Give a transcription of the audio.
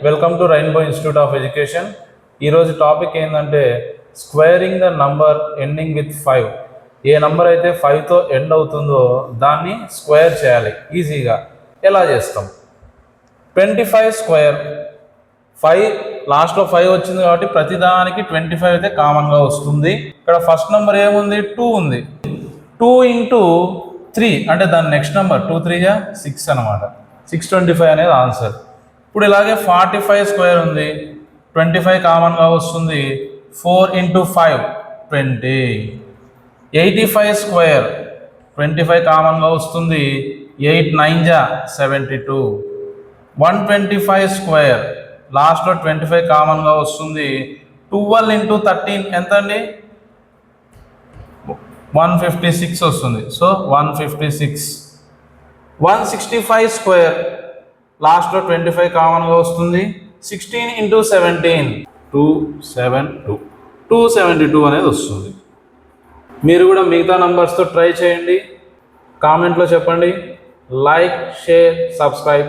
Welcome to rainbow institute of education. ఈరోజు topic ఏంటంటే squaring the number ending with 5. A number అయితే 5తో end అవుతుందో దాన్ని స్క్వేర్ చేయాలి ఈజీగా. ఎలా చేస్తాం? 25 స్క్వేర్, 5 లాస్ట్లో 5 వచ్చింది కాబట్టి ప్రతిదానికి 25 అయితే కామన్గా వస్తుంది. ఇక్కడ ఫస్ట్ నెంబర్ ఏముంది? 2 ఉంది. 2 ఇంటూ 3 అంటే దాని నెక్స్ట్ నెంబర్ 2 3 6 అనమాట. 625 అనేది ఆన్సర్. ఇప్పుడు ఇలాగే 45 స్క్వేర్ ఉంది, 25 కామన్గా వస్తుంది. 4 ఇంటూ 5 20. 85 స్క్వేర్, 25 కామన్గా వస్తుంది. 8 9 72. 125 స్క్వేర్, లాస్ట్లో 25 కామన్గా వస్తుంది. 12 ఇంటూ 13 ఎంత అండి? 156 వస్తుంది. సో 156. 165 స్క్వేర్, లాస్ట్లో 25 కామన్గా వస్తుంది. 16 ఇంటూ 17 272 అనేది వస్తుంది. మీరు కూడా మిగతా నంబర్స్తో ట్రై చేయండి, కామెంట్లో చెప్పండి. Like, share, subscribe.